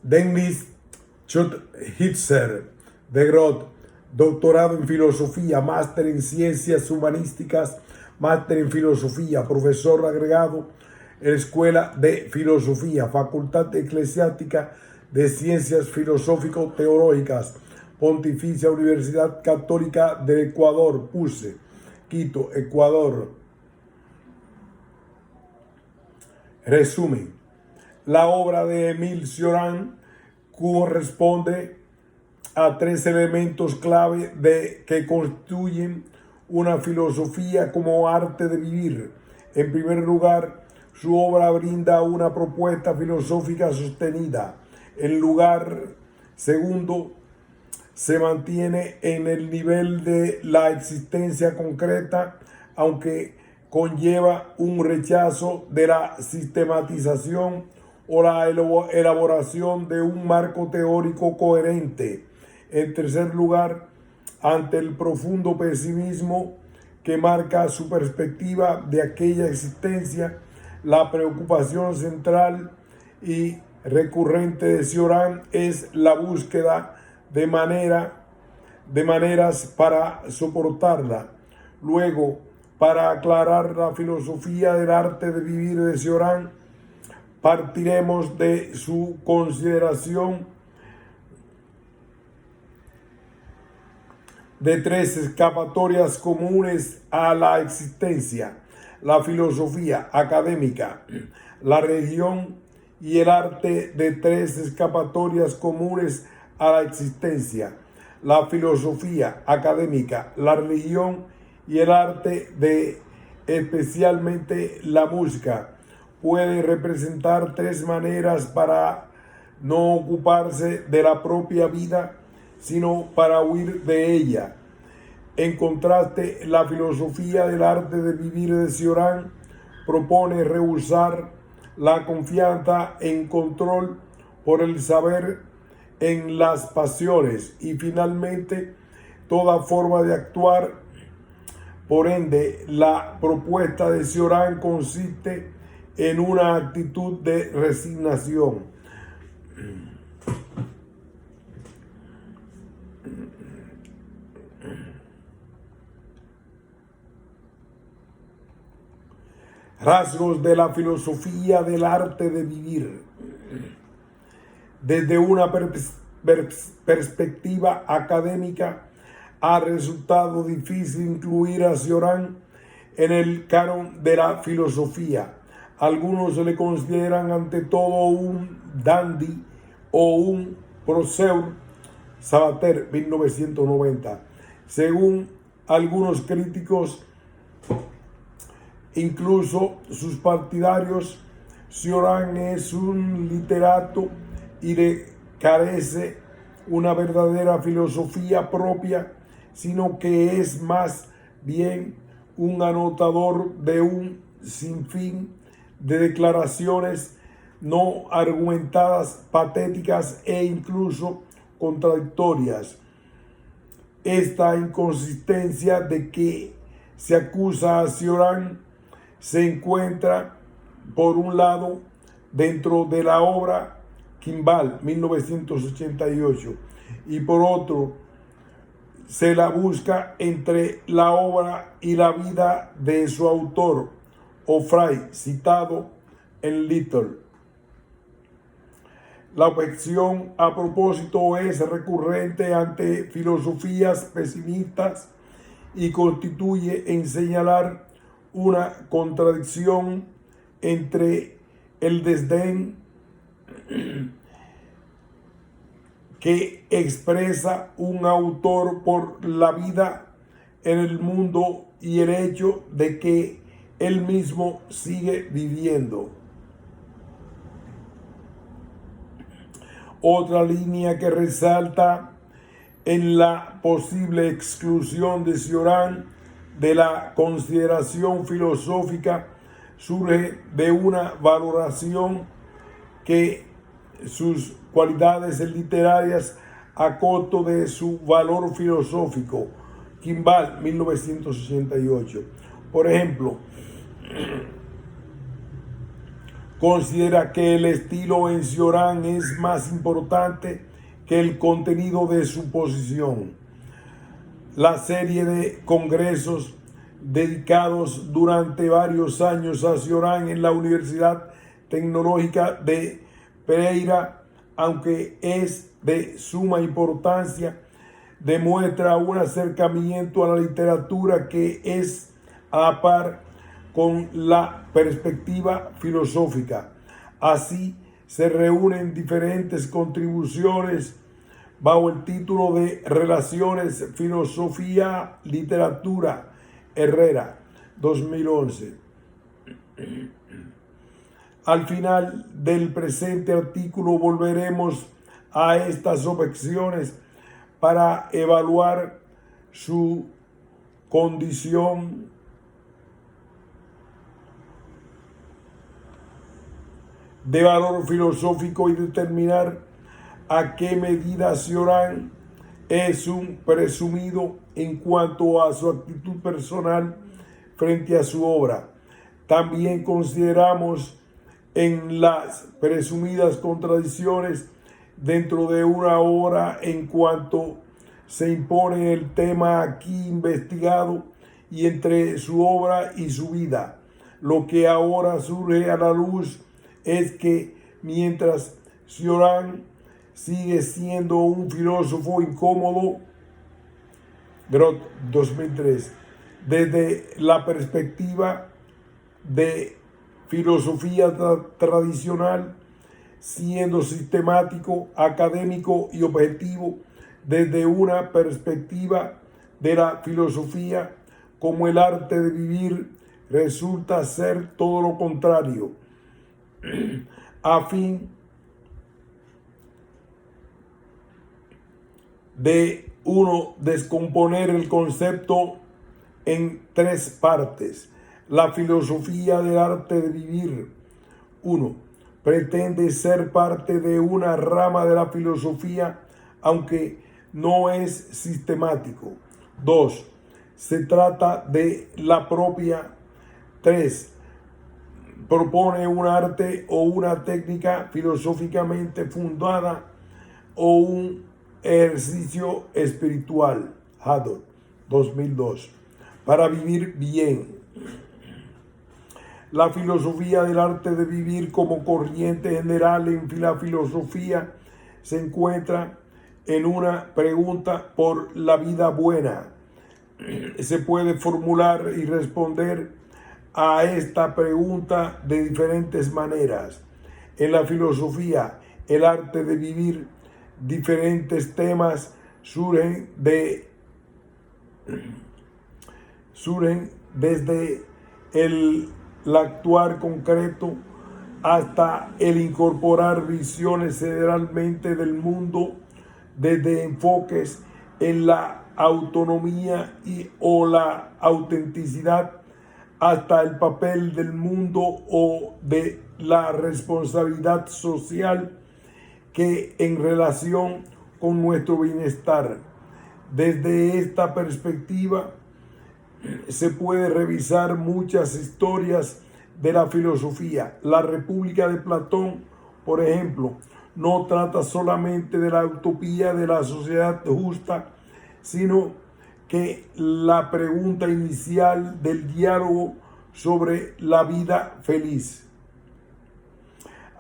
Dennis Schutzhitzer de Groot, doctorado en filosofía, máster en ciencias humanísticas, máster en filosofía, profesor agregado en la Escuela de Filosofía, Facultad Eclesiástica de Ciencias Filosófico-Teológicas, Pontificia Universidad Católica de Ecuador, PUCE, Quito, Ecuador. Resumen: la obra de Émile Cioran corresponde a tres elementos clave que constituyen una filosofía como arte de vivir. En primer lugar, su obra brinda una propuesta filosófica sostenida. En lugar segundo, se mantiene en el nivel de la existencia concreta, aunque conlleva un rechazo de la sistematización o la elaboración de un marco teórico coherente. En tercer lugar, ante el profundo pesimismo que marca su perspectiva de aquella existencia, la preocupación central y recurrente de Cioran es la búsqueda de maneras para soportarla. Luego, para aclarar la filosofía del arte de vivir de Cioran, partiremos de su consideración de tres escapatorias comunes a la existencia: la filosofía académica, la religión y el arte. De tres escapatorias comunes a la existencia: la filosofía académica, la religión y el arte, especialmente la música, puede representar tres maneras para no ocuparse de la propia vida, sino para huir de ella. En contraste, la filosofía del arte de vivir de Cioran propone rehusar la confianza en control por el saber en las pasiones y finalmente toda forma de actuar. Por ende, la propuesta de Cioran consiste en una actitud de resignación. Rasgos de la filosofía del arte de vivir. Desde una perspectiva académica, ha resultado difícil incluir a Cioran en el canon de la filosofía. Algunos le consideran ante todo un dandy o un prócer. Sabater, 1990. Según algunos críticos, incluso sus partidarios, Cioran es un literato y carece una verdadera filosofía propia, sino que es más bien un anotador de un sinfín de declaraciones no argumentadas, patéticas e incluso contradictorias. Esta inconsistencia de que se acusa a Cioran se encuentra, por un lado, dentro de la obra Kimball, 1988, y por otro, se la busca entre la obra y la vida de su autor, O'Fray, citado en Little. La objeción a propósito es recurrente ante filosofías pesimistas y constituye en señalar una contradicción entre el desdén que expresa un autor por la vida en el mundo y el hecho de que él mismo sigue viviendo. Otra línea que resalta en la posible exclusión de Cioran de la consideración filosófica surge de una valoración que sus cualidades literarias a costo de su valor filosófico. Kimball, 1988. Por ejemplo, considera que el estilo en Cioran es más importante que el contenido de su posición. La serie de congresos dedicados durante varios años a Cioran en la Universidad Tecnológica de Pereira, aunque es de suma importancia, demuestra un acercamiento a la literatura que es a la par con la perspectiva filosófica. Así se reúnen diferentes contribuciones bajo el título de Relaciones Filosofía-Literatura, Herrera, 2011. Al final del presente artículo volveremos a estas objeciones para evaluar su condición de valor filosófico y determinar a qué medida Cioran es un presumido en cuanto a su actitud personal frente a su obra. También consideramos en las presumidas contradicciones dentro de una obra en cuanto se impone el tema aquí investigado y entre su obra y su vida. Lo que ahora surge a la luz es que mientras Cioran sigue siendo un filósofo incómodo, Groth, 2003, desde la perspectiva de filosofía tradicional, siendo sistemático, académico y objetivo desde una perspectiva de la filosofía como el arte de vivir, resulta ser todo lo contrario. A fin de uno descomponer el concepto en tres partes. La filosofía del arte de vivir. 1. Pretende ser parte de una rama de la filosofía, aunque no es sistemático. 2. Se trata de la propia. 3. Propone un arte o una técnica filosóficamente fundada o un ejercicio espiritual. Hadot, 2002. Para vivir bien. La filosofía del arte de vivir como corriente general en la filosofía se encuentra en una pregunta por la vida buena. Se puede formular y responder a esta pregunta de diferentes maneras. En la filosofía, el arte de vivir, diferentes temas surgen desde el actuar concreto hasta el incorporar visiones generalmente del mundo desde enfoques en la autonomía o la autenticidad hasta el papel del mundo o de la responsabilidad social que en relación con nuestro bienestar. Desde esta perspectiva se puede revisar muchas historias de la filosofía. La República de Platón, por ejemplo, no trata solamente de la utopía de la sociedad justa, sino que la pregunta inicial del diálogo sobre la vida feliz.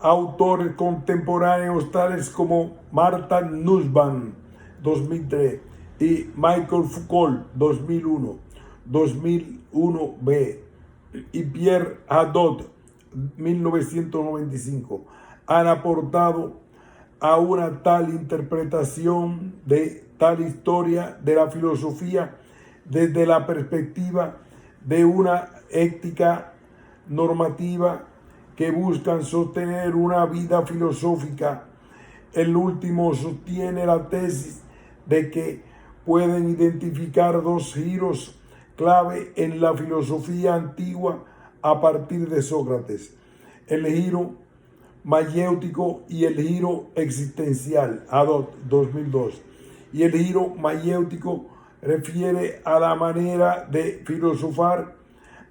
Autores contemporáneos tales como Martha Nussbaum, 2003, y Michael Foucault, 2001b, y Pierre Hadot, 1995, han aportado a una tal interpretación de tal historia de la filosofía desde la perspectiva de una ética normativa que buscan sostener una vida filosófica. El último sostiene la tesis de que pueden identificar dos giros clave en la filosofía antigua a partir de Sócrates: el giro mayéutico y el giro existencial. Hadot, 2002. Y el giro mayéutico refiere a la manera de filosofar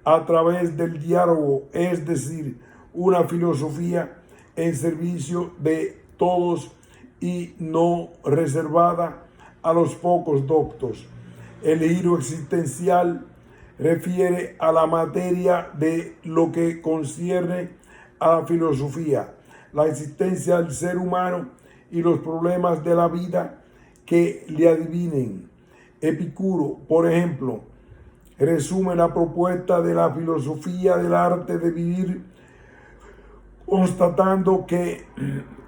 a través del diálogo, es decir, una filosofía en servicio de todos y no reservada a los pocos doctos. El giro existencial refiere a la materia de lo que concierne a la filosofía, la existencia del ser humano y los problemas de la vida que le adivinen. Epicuro, por ejemplo, resume la propuesta de la filosofía del arte de vivir constatando que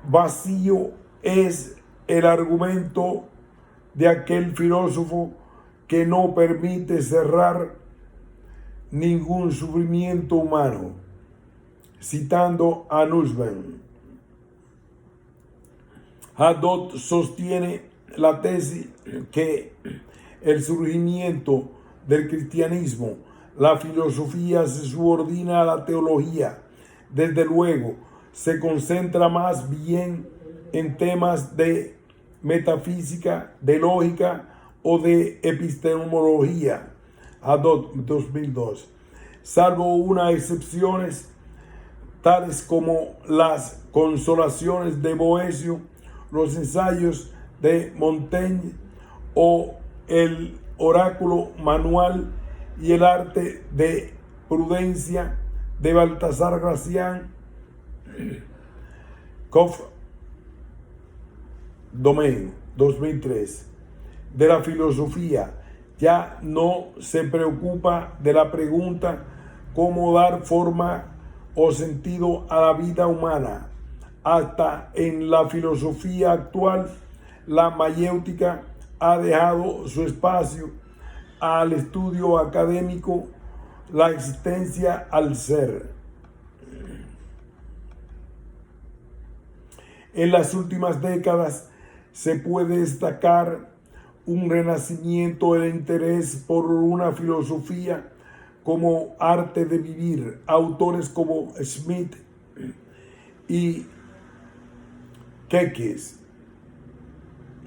vacío es el argumento de aquel filósofo que no permite cerrar ningún sufrimiento humano. Citando a Nussbaum, Hadot sostiene la tesis que el surgimiento del cristianismo, la filosofía se subordina a la teología. Desde luego, se concentra más bien en temas de metafísica, de lógica o de epistemología. Hadot 2002. Salvo unas excepciones, tales como las consolaciones de Boecio, los ensayos de Montaigne o el oráculo manual y el arte de prudencia de Baltasar Gracián, Kof Domain 2003. De la filosofía ya no se preocupa de la pregunta cómo dar forma o sentido a la vida humana. Hasta en la filosofía actual, la mayéutica ha dejado su espacio al estudio académico, la existencia al ser. En las últimas décadas se puede destacar un renacimiento del interés por una filosofía como arte de vivir. Autores como Smith y Kekes,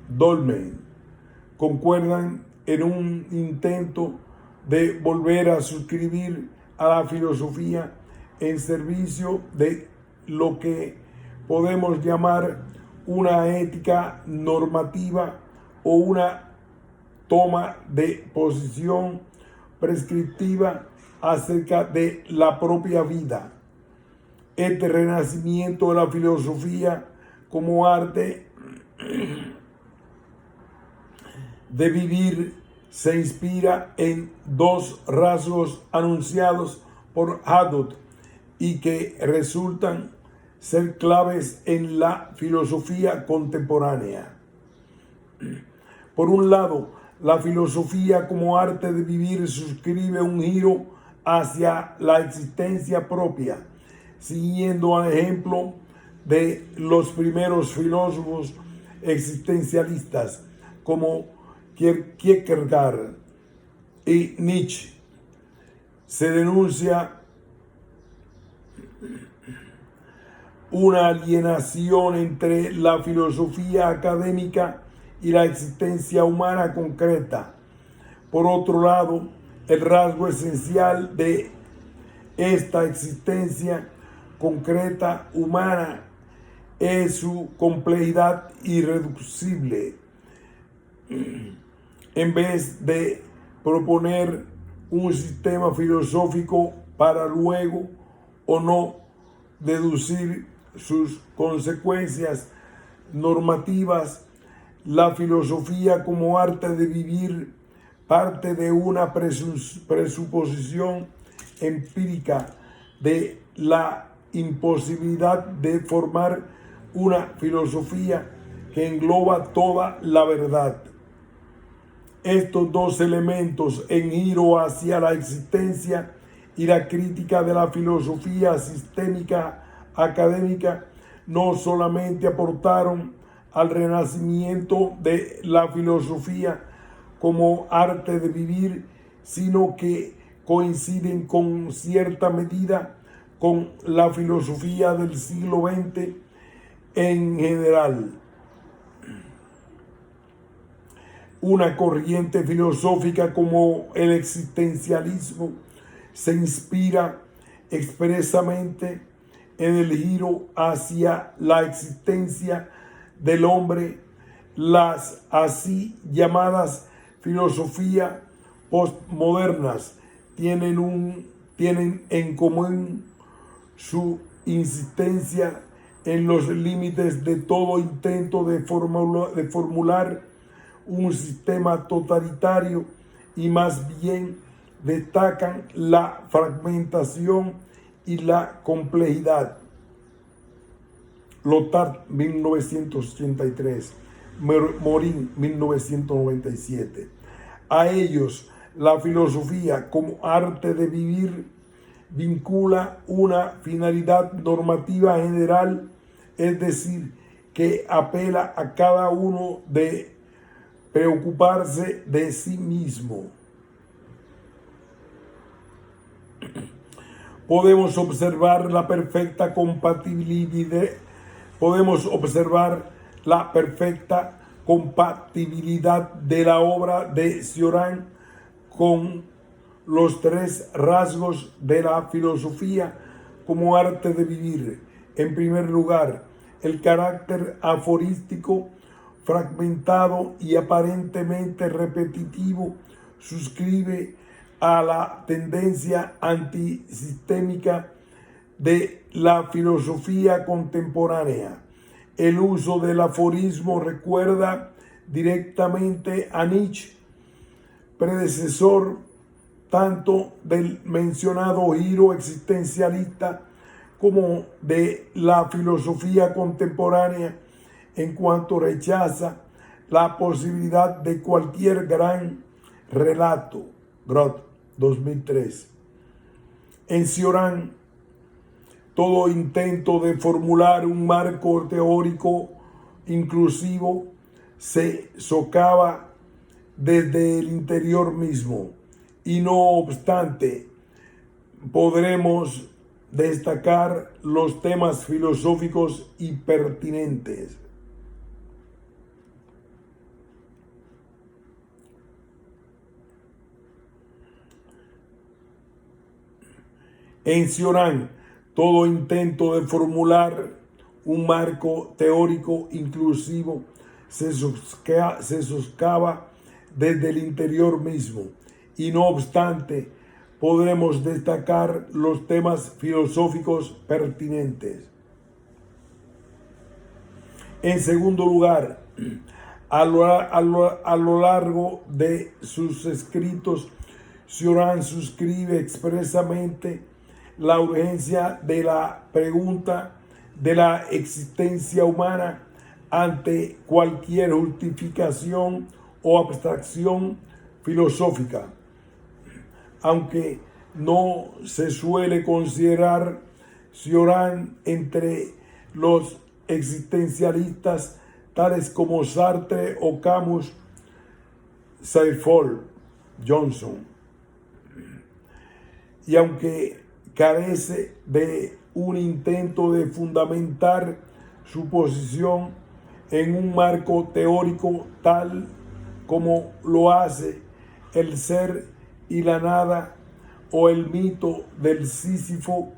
Dolmen, concuerdan en un intento de volver a suscribir a la filosofía en servicio de lo que podemos llamar una ética normativa o una toma de posición prescriptiva acerca de la propia vida. Este renacimiento de la filosofía como arte de vivir se inspira en dos rasgos anunciados por Hadot y que resultan ser claves en la filosofía contemporánea. Por un lado, la filosofía como arte de vivir suscribe un giro hacia la existencia propia, siguiendo al ejemplo de los primeros filósofos existencialistas como Kierkegaard y Nietzsche. Se denuncia una alienación entre la filosofía académica y la existencia humana concreta. Por otro lado, el rasgo esencial de esta existencia concreta humana es su complejidad irreducible. En vez de proponer un sistema filosófico para luego o no deducir sus consecuencias normativas, la filosofía como arte de vivir parte de una presuposición empírica de la imposibilidad de formar una filosofía que engloba toda la verdad. Estos dos elementos en giro hacia la existencia y la crítica de la filosofía sistémica académica no solamente aportaron al renacimiento de la filosofía como arte de vivir, sino que coinciden con cierta medida con la filosofía del siglo XX en general. Una corriente filosófica como el existencialismo se inspira expresamente en el giro hacia la existencia del hombre. Las así llamadas filosofías postmodernas tienen en común su insistencia en los límites de todo intento de formular un sistema totalitario, y más bien destacan la fragmentación y la complejidad. Lyotard, 1983, Morin, 1997. A ellos, la filosofía como arte de vivir vincula una finalidad normativa general, es decir, que apela a cada uno de preocuparse de sí mismo. Podemos observar la perfecta compatibilidad de la obra de Cioran con los tres rasgos de la filosofía como arte de vivir. En primer lugar, el carácter aforístico, fragmentado y aparentemente repetitivo, suscribe a la tendencia antisistémica de la filosofía contemporánea. El uso del aforismo recuerda directamente a Nietzsche, predecesor tanto del mencionado giro existencialista como de la filosofía contemporánea, en cuanto rechaza la posibilidad de cualquier gran relato. Groth, 2003. En Cioran, todo intento de formular un marco teórico inclusivo se socava desde el interior mismo, y no obstante podremos destacar los temas filosóficos y pertinentes. En Cioran, todo intento de formular un marco teórico inclusivo se socava desde el interior mismo, y no obstante podremos destacar los temas filosóficos pertinentes. En segundo lugar, a lo largo de sus escritos, Cioran suscribe expresamente la urgencia de la pregunta de la existencia humana ante cualquier justificación o abstracción filosófica. Aunque no se suele considerar Cioran entre los existencialistas tales como Sartre o Camus, Seyfried Johnson, y aunque carece de un intento de fundamentar su posición en un marco teórico tal como lo hace el ser y la nada o el mito del Sísifo,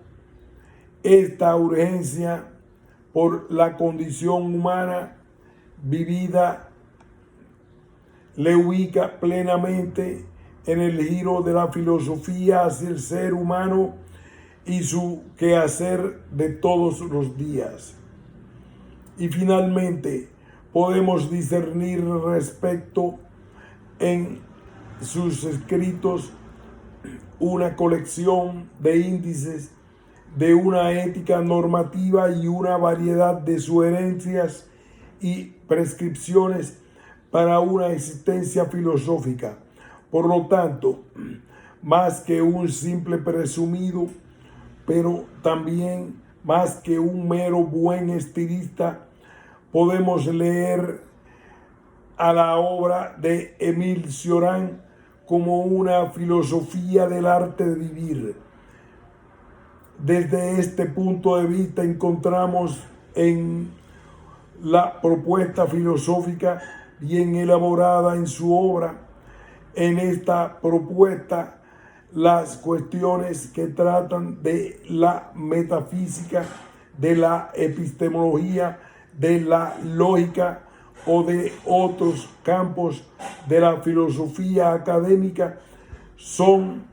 esta urgencia por la condición humana vivida le ubica plenamente en el giro de la filosofía hacia el ser humano y su quehacer de todos los días. Y finalmente podemos discernir respecto en sus escritos una colección de índices de una ética normativa y una variedad de sugerencias y prescripciones para una existencia filosófica. Por lo tanto, más que un simple presumido, pero también más que un mero buen estilista, podemos leer a la obra de Émile Cioran como una filosofía del arte de vivir. Desde este punto de vista encontramos en la propuesta filosófica bien elaborada en su obra, en esta propuesta, las cuestiones que tratan de la metafísica de la epistemología, de la lógica o de otros campos de la filosofía académica son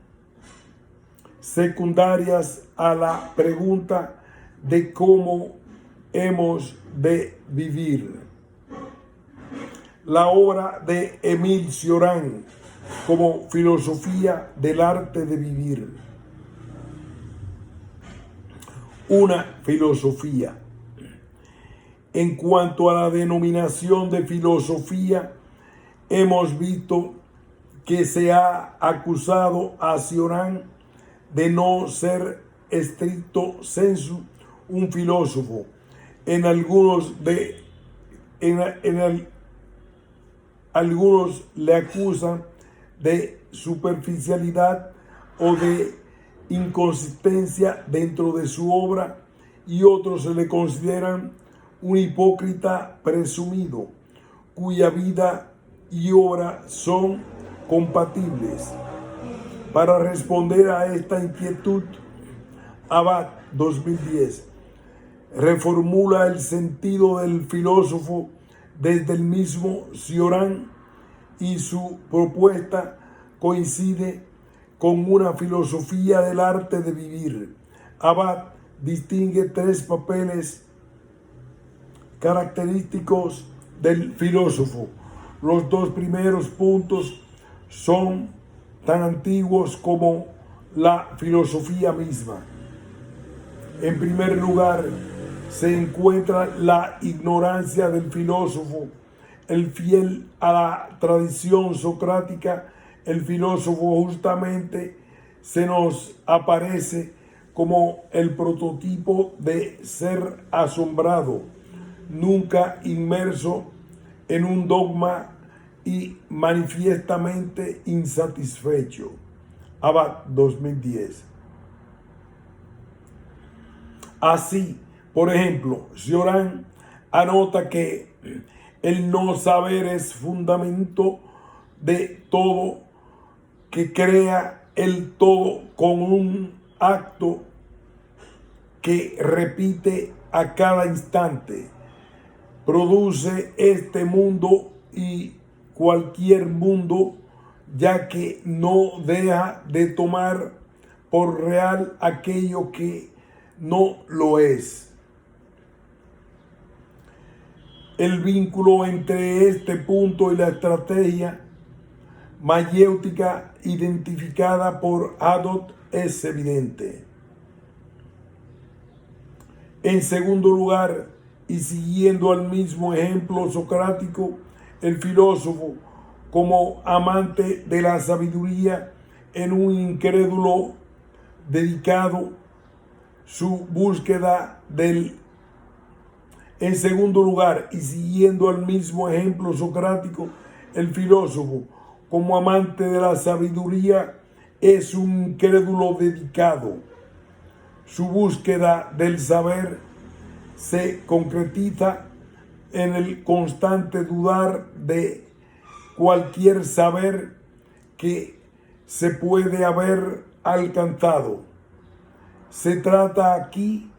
secundarias a la pregunta de cómo hemos de vivir. La obra de Émile Cioran como filosofía del arte de vivir. Una filosofía. En cuanto a la denominación de filosofía, hemos visto que se ha acusado a Cioran de no ser estricto sensu un filósofo. Algunos le acusan de superficialidad o de inconsistencia dentro de su obra, y otros se le consideran un hipócrita presumido, cuya vida y obra son compatibles. Para responder a esta inquietud, Abad 2010 reformula el sentido del filósofo desde el mismo Cioran, y su propuesta coincide con una filosofía del arte de vivir. Abad distingue tres papeles característicos del filósofo. Los dos primeros puntos son tan antiguos como la filosofía misma. En primer lugar, se encuentra la ignorancia del filósofo. El fiel a la tradición socrática, el filósofo justamente se nos aparece como el prototipo de ser asombrado, nunca inmerso en un dogma y manifiestamente insatisfecho. Abad 2010. Así, por ejemplo, Cioran anota que el no saber es fundamento de todo, que crea el todo con un acto que repite a cada instante. Produce este mundo y cualquier mundo, ya que no deja de tomar por real aquello que no lo es. El vínculo entre este punto y la estrategia mayéutica identificada por Hadot es evidente. En segundo lugar, y siguiendo al mismo ejemplo socrático, el filósofo, como amante de la sabiduría en un incrédulo dedicado, su búsqueda del... En segundo lugar, y siguiendo al mismo ejemplo socrático, el filósofo, como amante de la sabiduría, es un incrédulo dedicado. Su búsqueda del saber se concretiza en el constante dudar de cualquier saber que se puede haber alcanzado. Se trata aquí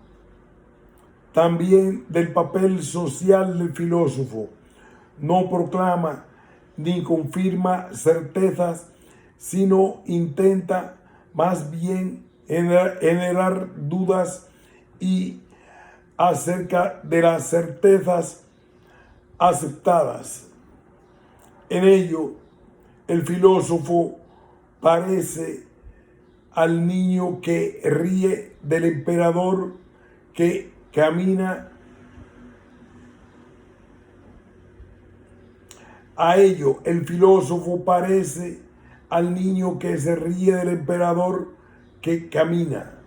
también del papel social del filósofo. No proclama ni confirma certezas, sino intenta más bien generar dudas y acerca de las certezas aceptadas. En ello, el filósofo parece al niño que ríe del emperador que camina. A ello, el filósofo parece al niño que se ríe del emperador que camina.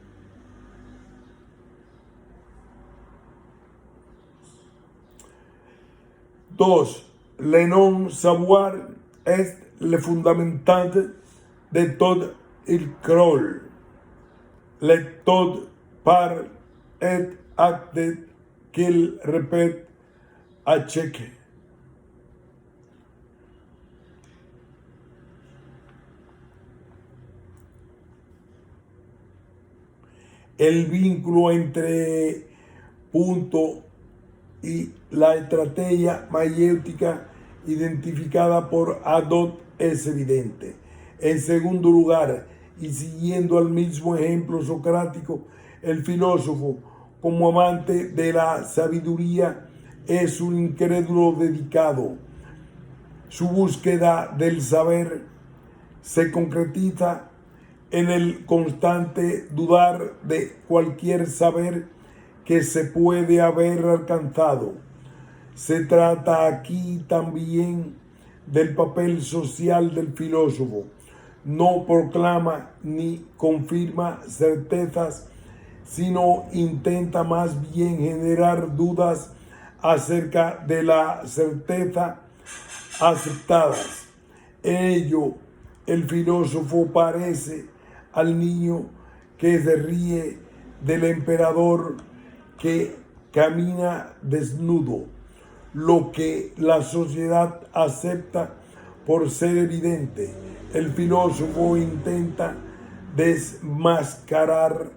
Dos, le non-savoir est le fondamental de tout il croll. Le tout par et acte qu'il répète à chaque. El vínculo entre punto y la estrategia mayéutica identificada por Hadot es evidente. En segundo lugar, y siguiendo al mismo ejemplo socrático, el filósofo, como amante de la sabiduría, es un incrédulo dedicado. Su búsqueda del saber se concretiza en el constante dudar de cualquier saber que se puede haber alcanzado. Se trata aquí también del papel social del filósofo. No proclama ni confirma certezas, sino intenta más bien generar dudas acerca de la certeza aceptadas. En ello, el filósofo parece al niño que se ríe del emperador que camina desnudo, lo que la sociedad acepta por ser evidente. El filósofo intenta desmascarar.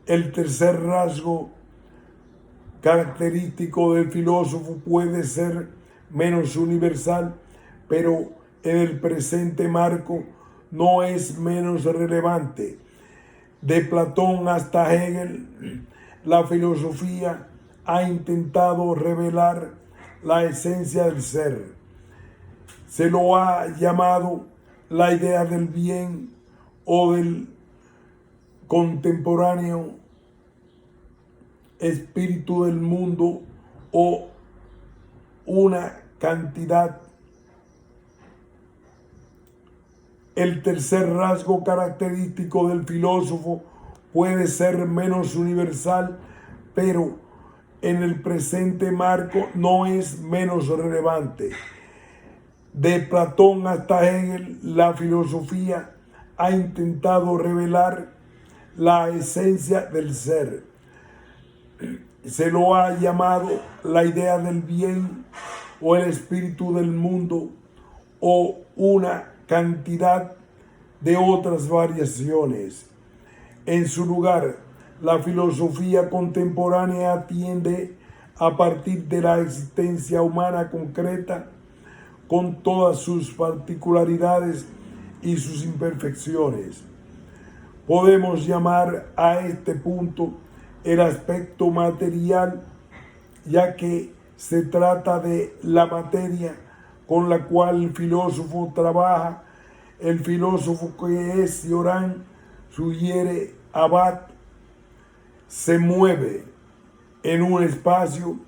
El tercer rasgo característico del filósofo puede ser menos universal, pero en el presente marco no es menos relevante. De Platón hasta Hegel, la filosofía ha intentado revelar la esencia del ser. Se lo ha llamado la idea del bien o del contemporáneo espíritu del mundo o una cantidad. El tercer rasgo característico del filósofo puede ser menos universal, pero en el presente marco no es menos relevante. De Platón hasta Hegel, la filosofía ha intentado revelar la esencia del ser. Se lo ha llamado la idea del bien o el espíritu del mundo o una cantidad de otras variaciones. En su lugar, la filosofía contemporánea atiende a partir de la existencia humana concreta con todas sus particularidades y sus imperfecciones. Podemos llamar a este punto el aspecto material, ya que se trata de la materia con la cual el filósofo trabaja. El filósofo que es Cioran sugiere Abad se mueve en un espacio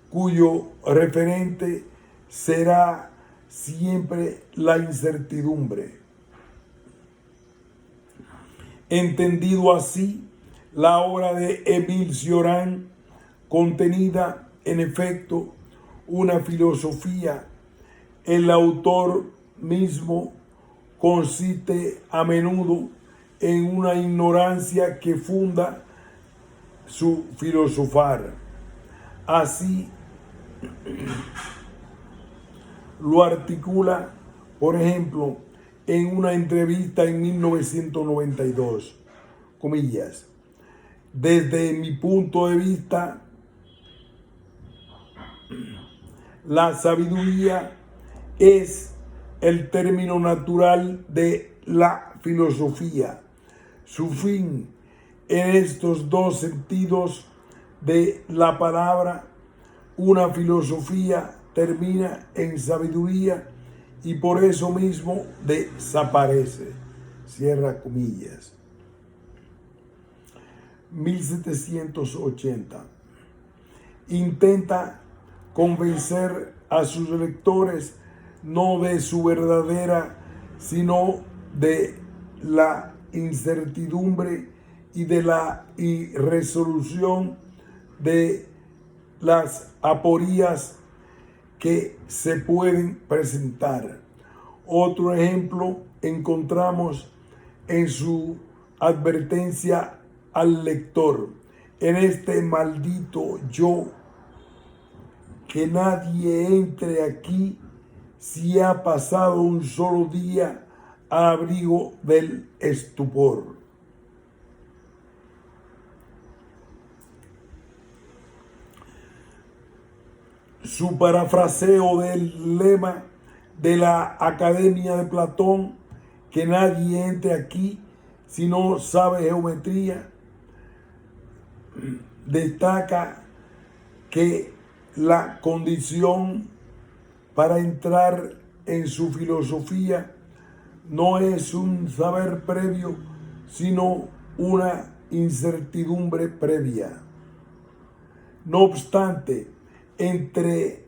cuyo referente será siempre la incertidumbre. Entendido así, la obra de Émile Cioran, contenida en efecto una filosofía, el autor mismo consiste a menudo en una ignorancia que funda su filosofar. Así lo articula, por ejemplo, en una entrevista en 1992, comillas: desde mi punto de vista, la sabiduría es el término natural de la filosofía. Su fin en estos dos sentidos de la palabra, una filosofía termina en sabiduría y por eso mismo desaparece. Cierra comillas. 1780. Intenta convencer a sus lectores no de su verdadera, sino de la incertidumbre y de la irresolución de las aporías que se pueden presentar. Otro ejemplo encontramos en su advertencia al lector: en este maldito yo, que nadie entre aquí si ha pasado un solo día a abrigo del estupor. Su parafraseo del lema de la Academia de Platón, que nadie entre aquí si no sabe geometría, destaca que la condición para entrar en su filosofía no es un saber previo, sino una incertidumbre previa. No obstante, entre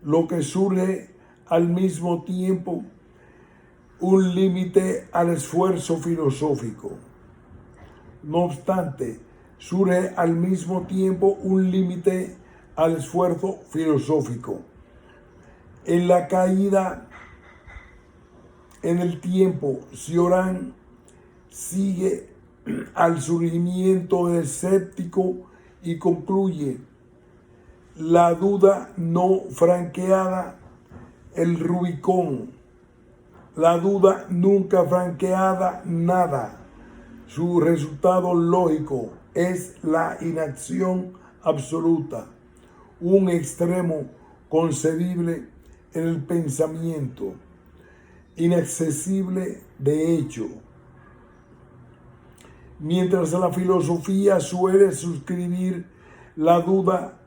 lo que surge al mismo tiempo un límite al esfuerzo filosófico. No obstante, surge al mismo tiempo un límite al esfuerzo filosófico. En la caída en el tiempo, Cioran sigue al surgimiento del escéptico y concluye: la duda no franqueada, el Rubicón. La duda nunca franqueada, nada. Su resultado lógico es la inacción absoluta, un extremo concebible en el pensamiento, inaccesible de hecho. Mientras la filosofía suele suscribir la duda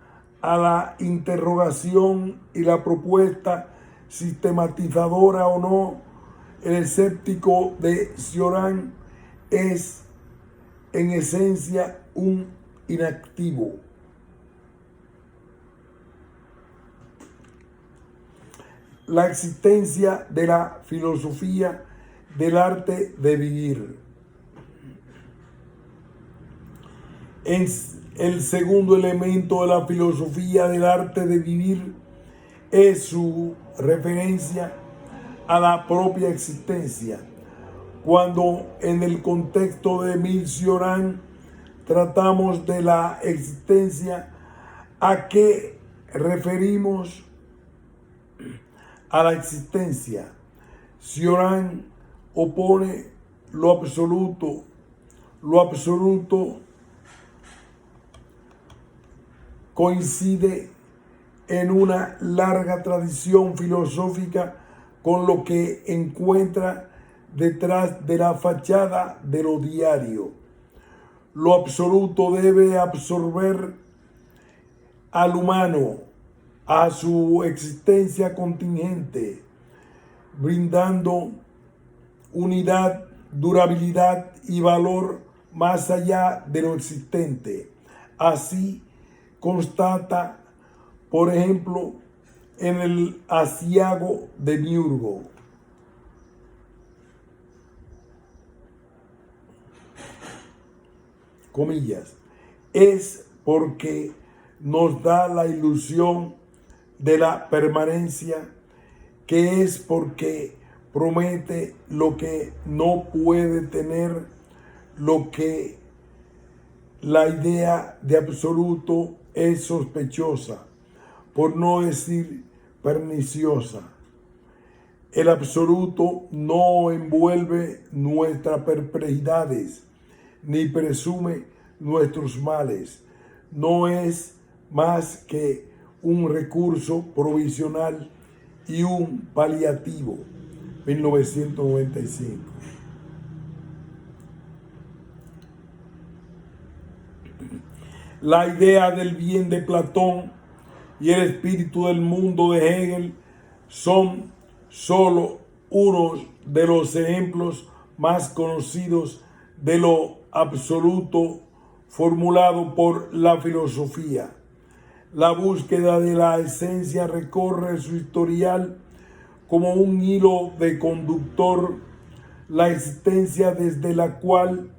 a la interrogación y la propuesta sistematizadora o no, el escéptico de Cioran es en esencia un inactivo. La existencia de la filosofía del arte de vivir. El segundo elemento de la filosofía del arte de vivir es su referencia a la propia existencia. Cuando en el contexto de Émile Cioran tratamos de la existencia, ¿a qué referimos a la existencia? Cioran opone lo absoluto. Lo absoluto coincide en una larga tradición filosófica con lo que encuentra detrás de la fachada de lo diario. Lo absoluto debe absorber al humano, a su existencia contingente, brindando unidad, durabilidad y valor más allá de lo existente. Así constata, por ejemplo, en el Asiago de Miurgo. Comillas, es porque nos da la ilusión de la permanencia, que es porque promete lo que no puede tener, lo que la idea de absoluto es sospechosa, por no decir perniciosa. El absoluto no envuelve nuestras perplejidades, ni presume nuestros males. No es más que un recurso provisional y un paliativo. 1995. La idea del bien de Platón y el espíritu del mundo de Hegel son solo unos de los ejemplos más conocidos de lo absoluto formulado por la filosofía. La búsqueda de la esencia recorre su historial como un hilo de conductor, la existencia desde la cual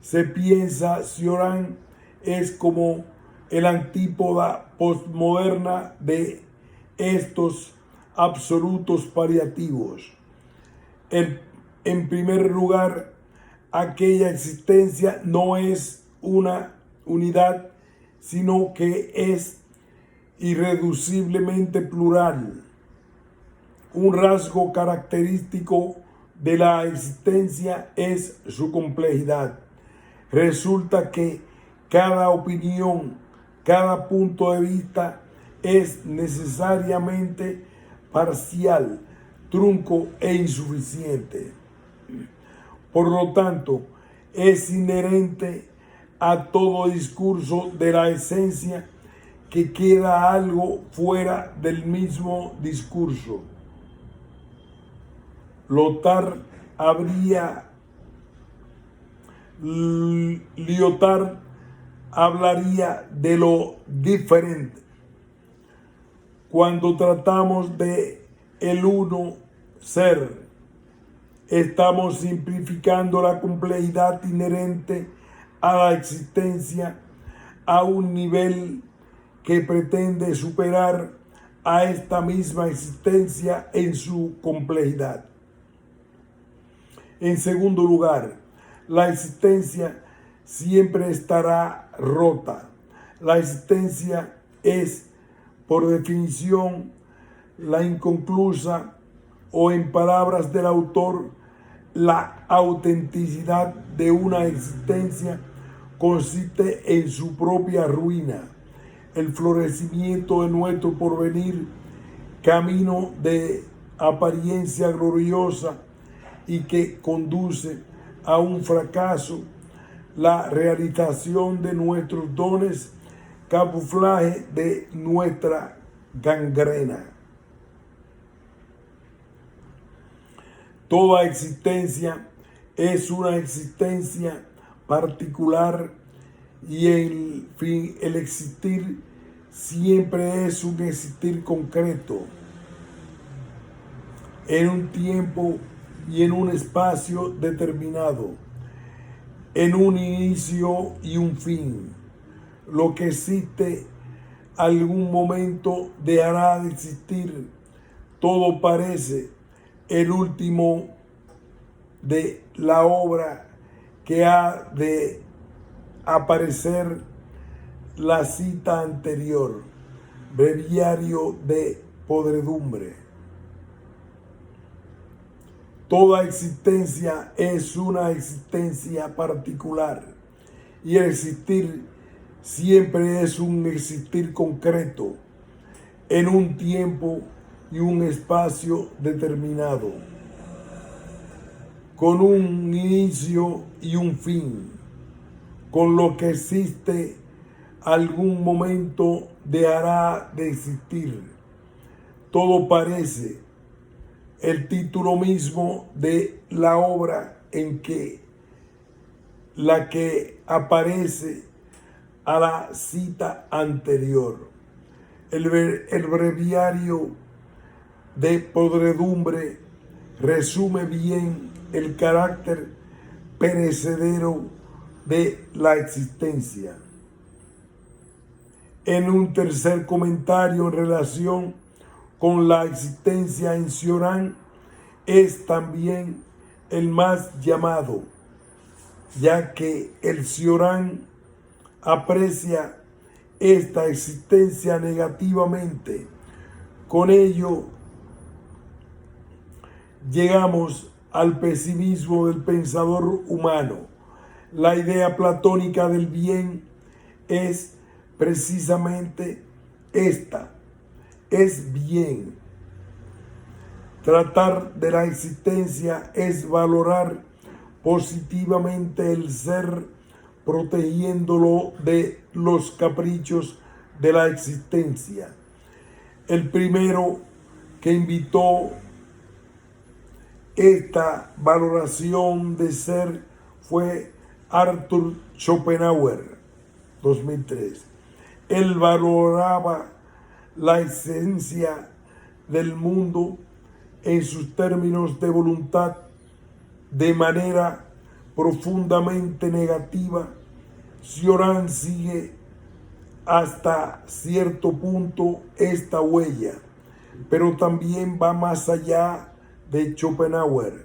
se piensa Cioran es como el antípoda postmoderna de estos absolutos paliativos. En primer lugar, aquella existencia no es una unidad, sino que es irreduciblemente plural. Un rasgo característico de la existencia es su complejidad. Resulta que cada opinión, Cada punto de vista es necesariamente parcial, trunco e insuficiente. Por lo tanto, es inherente a todo discurso de la esencia que queda algo fuera del mismo discurso. Lyotard hablaría de lo diferente. Cuando tratamos de el uno ser, estamos simplificando la complejidad inherente a la existencia a un nivel que pretende superar a esta misma existencia en su complejidad. En segundo lugar, la existencia siempre estará rota. La existencia es, por definición, la inconclusa, o en palabras del autor, la autenticidad de una existencia consiste en su propia ruina. El florecimiento de nuestro porvenir, camino de apariencia gloriosa y que conduce a un fracaso, la realización de nuestros dones, camuflaje de nuestra gangrena. Toda existencia es una existencia particular y el existir siempre es un existir concreto, en un tiempo y en un espacio determinado, en un inicio y un fin. Lo que existe algún momento dejará de existir. Todo parece el último de la obra que ha de aparecer, la cita anterior, breviario de podredumbre. Toda existencia es una existencia particular y el existir siempre es un existir concreto en un tiempo y un espacio determinado, con un inicio y un fin. Con lo que existe, algún momento dejará de existir. Todo parece el título mismo de la obra en la que aparece a la cita anterior. El breviario de podredumbre resume bien el carácter perecedero de la existencia. En un tercer comentario en relación con la existencia en Cioran, es también el más llamado, ya que el Cioran aprecia esta existencia negativamente. Con ello llegamos al pesimismo del pensador humano. La idea platónica del bien es precisamente esta: es bien. Tratar de la existencia es valorar positivamente el ser, protegiéndolo de los caprichos de la existencia. El primero que invitó esta valoración de ser fue Arthur Schopenhauer, 2003. Él valoraba la esencia del mundo en sus términos de voluntad de manera profundamente negativa. Cioran sigue hasta cierto punto esta huella, pero también va más allá de Schopenhauer,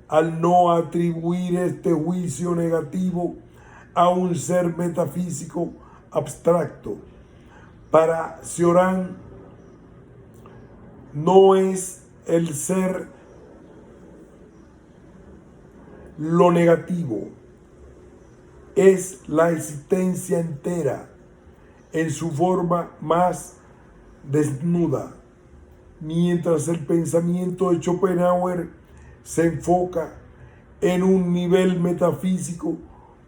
al no atribuir este juicio negativo a un ser metafísico abstracto. Para Cioran, no es el ser lo negativo, es la existencia entera. en su forma más desnuda, mientras el pensamiento de Schopenhauer se enfoca en un nivel metafísico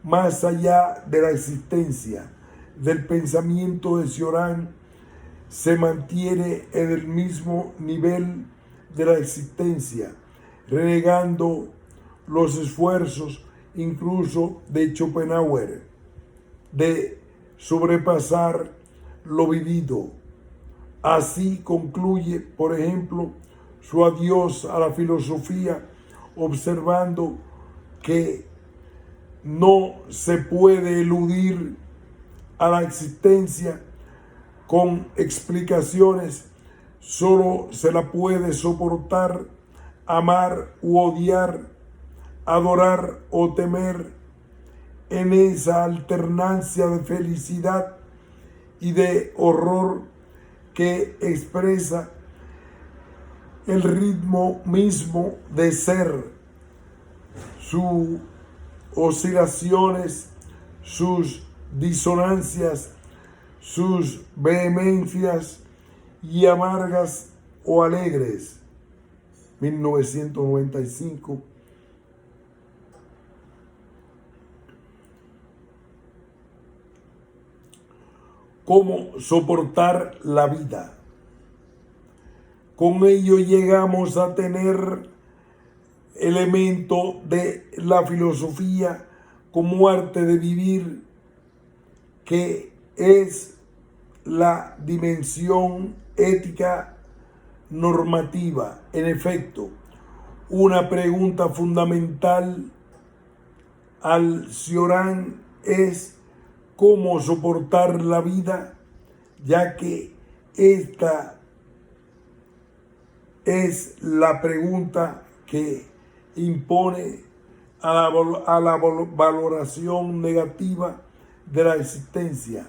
más allá de la existencia del pensamiento de Cioran, se mantiene en el mismo nivel de la existencia, renegando los esfuerzos incluso de Schopenhauer de sobrepasar lo vivido. Así concluye, por ejemplo, su adiós a la filosofía, observando que no se puede eludir a la existencia con explicaciones, solo se la puede soportar, amar u odiar, adorar o temer, en esa alternancia de felicidad y de horror que expresa el ritmo mismo de ser, sus oscilaciones, sus disonancias, sus vehemencias y amargas o alegres. 1995. ¿Cómo soportar la vida? Con ello llegamos a tener elemento de la filosofía como arte de vivir, que es la dimensión ética normativa. En efecto, una pregunta fundamental al Cioran es cómo soportar la vida, ya que esta es la pregunta que impone a la valoración negativa de la existencia.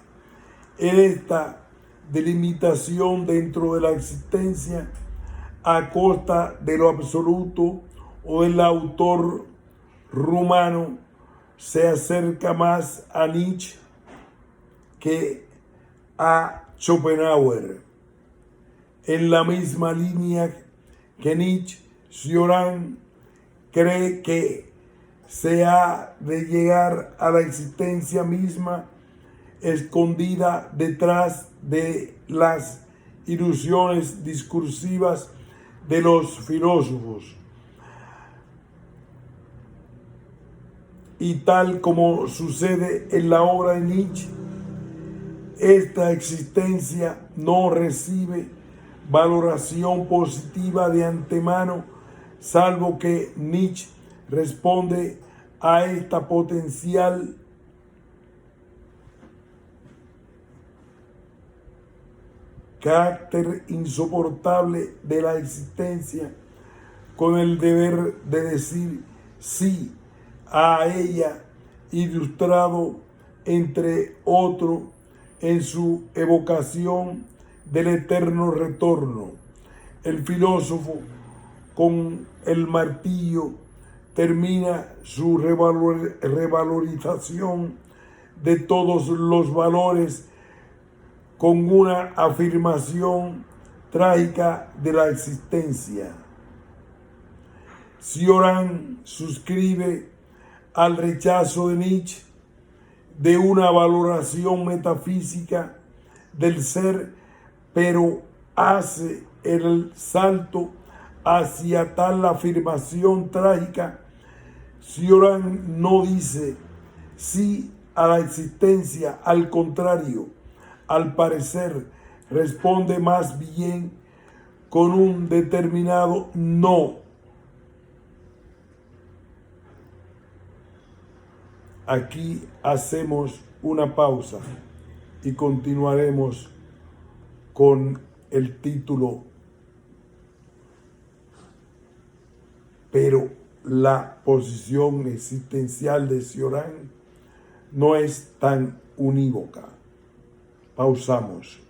En esta delimitación dentro de la existencia, a costa de lo absoluto o del autor rumano, se acerca más a Nietzsche que a Schopenhauer. En la misma línea que Nietzsche, Cioran cree que se ha de llegar a la existencia misma escondida detrás de las ilusiones discursivas de los filósofos. Y tal como sucede en la obra de Nietzsche, esta existencia no recibe valoración positiva de antemano, salvo que Nietzsche responde a esta potencial carácter insoportable de la existencia con el deber de decir sí a ella, ilustrado entre otro en su evocación del eterno retorno. El filósofo con el martillo termina su revalorización de todos los valores con una afirmación trágica de la existencia. Cioran suscribe al rechazo de Nietzsche de una valoración metafísica del ser, pero hace el salto hacia tal afirmación trágica. Cioran no dice sí a la existencia, al contrario, al parecer responde más bien con un determinado no. Aquí hacemos una pausa y continuaremos con el título, pero la posición existencial de Cioran no es tan unívoca. Pausamos.